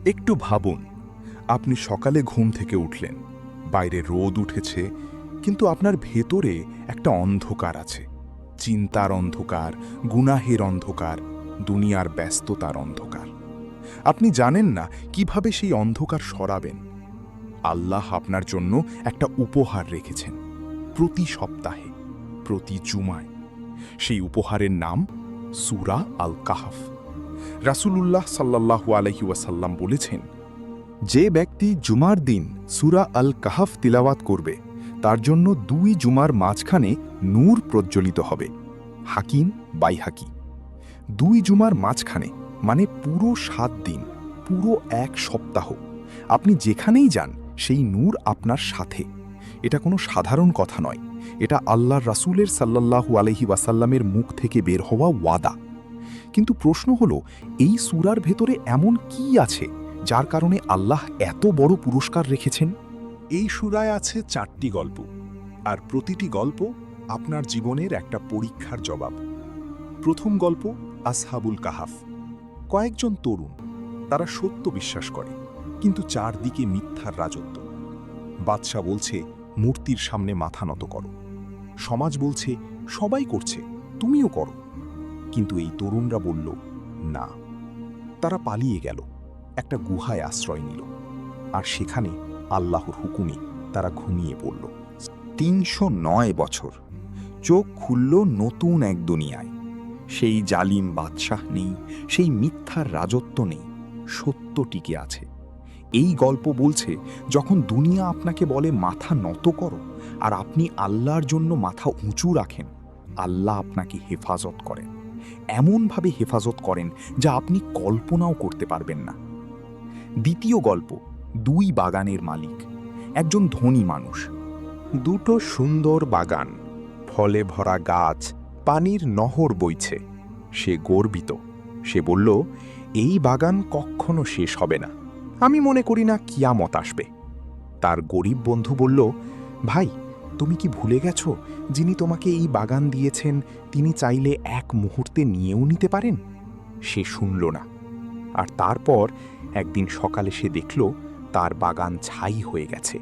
একটু ভাবুন, আপনি সকালে ঘুম থেকে উঠলেন, বাইরে রোদ উঠেছে, কিন্তু আপনার ভেতরে একটা অন্ধকার আছে। চিন্তার অন্ধকার, গুনাহের অন্ধকার, দুনিয়ার ব্যস্ততার অন্ধকার। আপনি জানেন না কিভাবে সেই অন্ধকার সরাবেন। আল্লাহ আপনার জন্য একটা উপহার রেখেছেন, প্রতি সপ্তাহে, প্রতি জুমায়। সেই উপহারের নাম সূরা আল কাহফ। রাসূলুল্লাহ সাল্লাল্লাহু আলাইহি ওয়াসাল্লাম বলেছেন, যে ব্যক্তি জুমার দিন সূরা আল কাহফ তিলাওয়াত করবে, তার জন্য 2 জুমার মাঝখানে নূর প্রজ্জ্বলিত হবে। হাকিম বাইহাকি। 2 জুমার মাঝখানে মানে পুরো 7 দিন, পুরো 1 সপ্তাহ। আপনি যেখানেই যান সেই নূর আপনার সাথে। এটা কোনো সাধারণ কথা নয়, এটা আল্লাহর রাসূলের সাল্লাল্লাহু আলাইহি ওয়াসাল্লামের মুখ থেকে বের হওয়া ওয়াদা। কিন্তু প্রশ্ন হলো, এই সূরার ভেতরে এমন কি আছে যার কারণে আল্লাহ এত বড় পুরস্কার রেখেছেন? এই সূরায় আছে 4টি গল্প, আর প্রতিটি গল্প আপনার জীবনের একটা পরীক্ষার জবাব। প্রথম গল্প আসহাবুল কাহাফ। কয়েকজন তরুণ, তারা সত্য বিশ্বাস করে, কিন্তু চারদিকে মিথ্যার রাজত্ব। বাদশা বলছে মূর্তির সামনে মাথা নত করো, সমাজ বলছে সবাই করছে, তুমিও করো। কিন্তু এই তরুণরা বলল না। তারা পালিয়ে গেল, একটা গুহায় আশ্রয় নিল, আর সেখানে আল্লাহর হুকুমে তারা ঘুমিয়ে পড়ল। 309 বছর চোখ খুলল নতুন এক দুনিয়ায়। সেই জালিম বাদশাহ নেই, সেই মিথ্যার রাজত্ব নেই, সত্য টিকে আছে। এই গল্প বলছে, যখন দুনিয়া আপনাকে বলে মাথা নত করো, আর আপনি আল্লাহর জন্য মাথা উঁচু রাখেন, আল্লাহ আপনাকে হেফাজত করেন। এমনভাবে হেফাজত করেন যা আপনি কল্পনাও করতে পারবেন না। দ্বিতীয় গল্প 2 বাগানের মালিক। একজন ধনী মানুষ, 2টো সুন্দর বাগান, ফলে ভরা গাছ, পানির নহর বইছে। সে গর্বিত। সে বলল, এই বাগান কখনো শেষ হবে না, আমি মনে করি না কিয়ামত আসবে। তার গরিব বন্ধু বলল, ভাই, তুমি কি ভুলে গেছ যিনি তোমাকে এই বাগান দিয়েছেন তিনি চাইলে এক মুহূর্তে নিয়েও নিতে পারেন? সে শুনল না। আর তারপর একদিন সকালে সে দেখল তার বাগান ছাই হয়ে গেছে,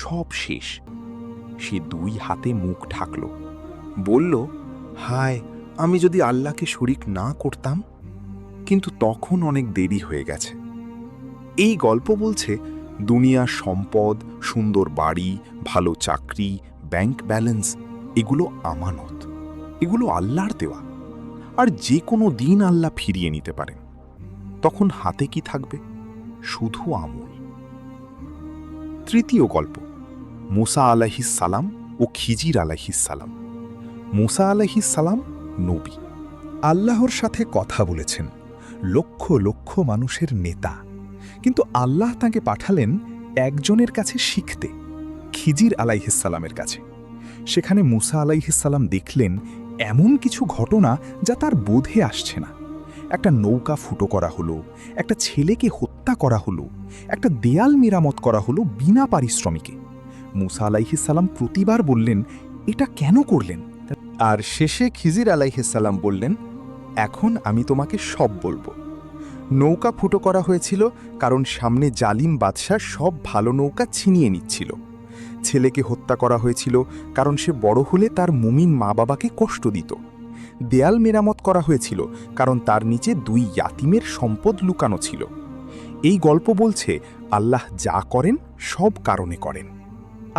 সব শেষ। সে 2 হাতে মুখ ঢাকল, বলল, হায়, আমি যদি আল্লাহকে শরিক না করতাম। কিন্তু তখন অনেক দেরি হয়ে গেছে। এই গল্প বলছে, দুনিয়ার সম্পদ, সুন্দর বাড়ি, ভালো চাকরি, ব্যাংক ব্যালেন্স, এগুলো আমানত, এগুলো আল্লাহর দেওয়া। আর যে কোনো দিন আল্লাহ ফিরিয়ে নিতে পারেন। তখন হাতে কি থাকবে? শুধু আমল। তৃতীয় গল্প মুসা আলাইহিস সালাম ও খিজির আলাইহিস সালাম। মুসা আলাইহিস সালাম নবী, আল্লাহর সাথে কথা বলেছেন, লক্ষ লক্ষ মানুষের নেতা। কিন্তু আল্লাহ তাকে পাঠালেন একজনের কাছে শিখতে, খিজির আলাইহিস সালামের কাছে। সেখানে মুসা আলাইহিস সালাম দেখলেন এমন কিছু ঘটনা যা তার বোধে আসছে না। একটা নৌকা ফুটো করা হলো, একটা ছেলেকে হত্যা করা হলো, একটা দেয়াল মেরামত করা হলো বিনা পারিশ্রমিকে। মুসা আলাইহিস সালাম প্রতিবার বললেন, এটা কেন করলেন? আর শেষে খিজির আলাইহিস সালাম বললেন, এখন আমি তোমাকে সব বলবো। নৌকা ফুটো করা হয়েছিল কারণ সামনে জালিম বাদশাহ সব ভালো নৌকা ছিনিয়ে নিচ্ছিল। ছেলেকে হত্যা করা হয়েছিল কারণ সে বড় হলে তার মুমিন মা বাবাকে কষ্ট দিত। দেয়াল মেরামত করা হয়েছিল কারণ তার নিচে 2 ইয়াতিমের সম্পদ লুকানো ছিল। এই গল্প বলছে, আল্লাহ যা করেন সব কারণে করেন।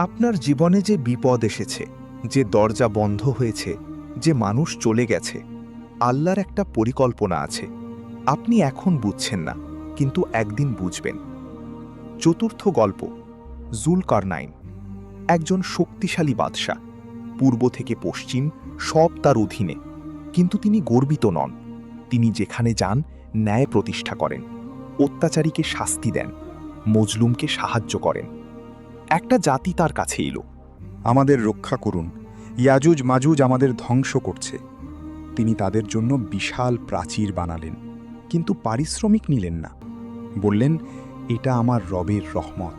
আপনার জীবনে যে বিপদ এসেছে, যে দরজা বন্ধ হয়েছে, যে মানুষ চলে গেছে, আল্লাহর একটা পরিকল্পনা আছে। আপনি এখন বুঝছেন না, কিন্তু একদিন বুঝবেন। চতুর্থ গল্প জুলকারনাইন। একজন শক্তিশালী বাদশাহ, পূর্ব থেকে পশ্চিম সব তার অধীনে। কিন্তু তিনি গর্বিত নন। তিনি যেখানে যান ন্যায় প্রতিষ্ঠা করেন, অত্যাচারীকে শাস্তি দেন, মজলুমকে সাহায্য করেন। একটা জাতি তার কাছে এলো, আমাদের রক্ষা করুন, ইয়াজুজ মাজুজ আমাদের ধ্বংস করছে। তিনি তাদের জন্য বিশাল প্রাচীর বানালেন, কিন্তু পারিশ্রমিক নিলেন না। বললেন, এটা আমার রবের রহমত।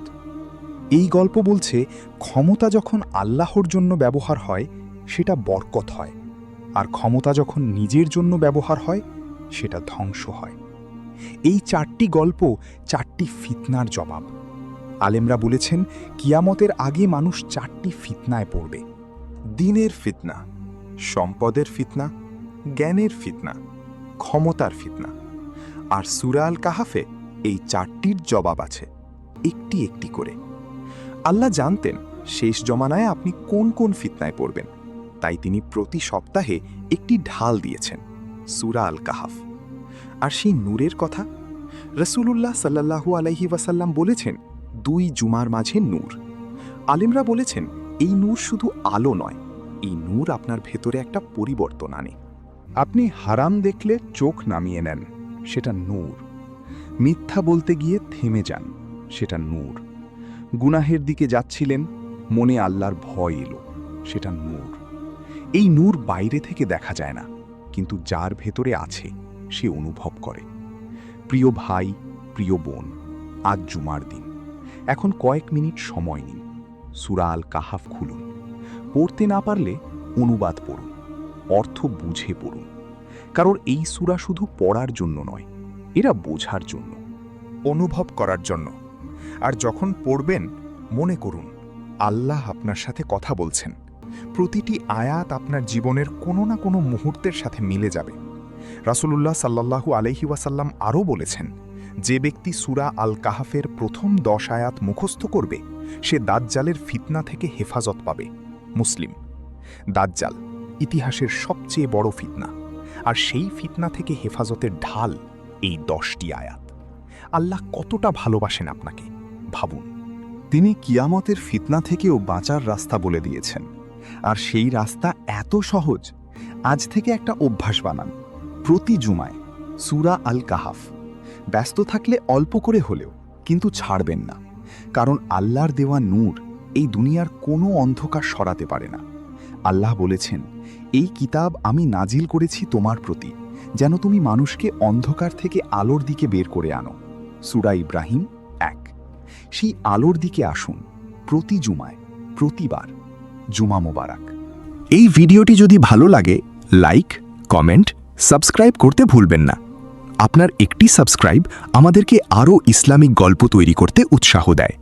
এই গল্প বলছে, ক্ষমতা যখন আল্লাহর জন্য ব্যবহার হয় সেটা বরকত হয়, আর ক্ষমতা যখন নিজের জন্য ব্যবহার হয় সেটা ধ্বংস হয়। এই 4টি গল্প 4টি ফিতনার জবাব। আলেমরা বলেছেন কিয়ামতের আগে মানুষ 4টি ফিতনায় পড়বে। দিনের ফিতনা, সম্পদের ফিতনা, জ্ঞানের ফিতনা, ক্ষমতার ফিতনা। আর সূরা আল কাহাফে এই 4টির জবাব আছে, একটি একটি করে। আল্লাহ জানতেন শেষ জমানায় আপনি কোন কোন ফিতনায় পড়বেন, তাই তিনি প্রতি সপ্তাহে একটি ঢাল দিয়েছেন, সূরা আল কাহাফ। আর সেই নূরের কথা রাসূলুল্লাহ সাল্লাল্লাহু আলাইহি ওয়াসাল্লাম বলেছেন 2 জুমার মাঝে নূর। আলেমরা বলেছেন এই নূর শুধু আলো নয়, এই নূর আপনার ভেতরে একটা পরিবর্তন আনে। আপনি হারাম দেখলে চোখ নামিয়ে নেন, সেটা নূর। মিথ্যা বলতে গিয়ে থেমে যান, সেটা নূর। গুনাহের দিকে যাচ্ছিলেন, মনে আল্লাহর ভয় এলো, সেটা নূর। এই নূর বাইরে থেকে দেখা যায় না, কিন্তু যার ভেতরে আছে সে অনুভব করে। প্রিয় ভাই, প্রিয় বোন, আজ জুমার দিন। এখন কয়েক মিনিট সময় নিন, সূরা আল কাহাফ খুলুন। পড়তে না পারলে অনুবাদ পড়ুন, অর্থ বুঝে পড়ুন। কারণ এই সূরা শুধু পড়ার জন্য নয়, এরা বোঝার জন্য, অনুভব করার জন্য। আর যখন পড়বেন মনে করুন আল্লাহ আপনার সাথে কথা বলছেন। প্রতিটি আয়াত আপনার জীবনের কোনো না কোনো মুহূর্তের সাথে মিলে যাবে। রাসূলুল্লাহ সাল্লাল্লাহু আলাইহি ওয়াসাল্লাম আরও বলেছেন, যে ব্যক্তি সূরা আল কাহাফের প্রথম 10 আয়াত মুখস্থ করবে সে দাজ্জালের ফিতনা থেকে হেফাজত পাবে। মুসলিম। দাজ্জাল ইতিহাসের সবচেয়ে বড় ফিতনা, আর সেই ফিতনা থেকে হেফাজতের ঢাল এই 10টি আয়াত। আল্লাহ কতটা ভালোবাসেন আপনাকে ভাবুন। তিনি কিয়ামতের ফিতনা থেকেও বাঁচার রাস্তা বলে দিয়েছেন। আর সেই রাস্তা এত সহজ, আজ থেকে একটা অভ্যাস বানান। প্রতি জুমায় সূরা আল কাহাফ। ব্যস্ত থাকলে অল্প করে হলেও, কিন্তু ছাড়বেন না। কারণ আল্লাহর দেওয়া নূর এই দুনিয়ার কোনো অন্ধকার সরাতে পারে না। আল্লাহ বলেছেন, এই কিতাব আমি নাজিল করেছি তোমার প্রতি, যেন তুমি মানুষকে অন্ধকার থেকে আলোর দিকে বের করে আনো। সূরা ইব্রাহিম 1। সেই আলোর দিকে আসুন প্রতি জুমায়, প্রতিবার। জুমা মোবারক। এই ভিডিওটি যদি ভালো লাগে লাইক, কমেন্ট, সাবস্ক্রাইব করতে ভুলবেন না। আপনার একটি সাবস্ক্রাইব আমাদেরকে আরও ইসলামিক গল্প তৈরি করতে উৎসাহ দেয়।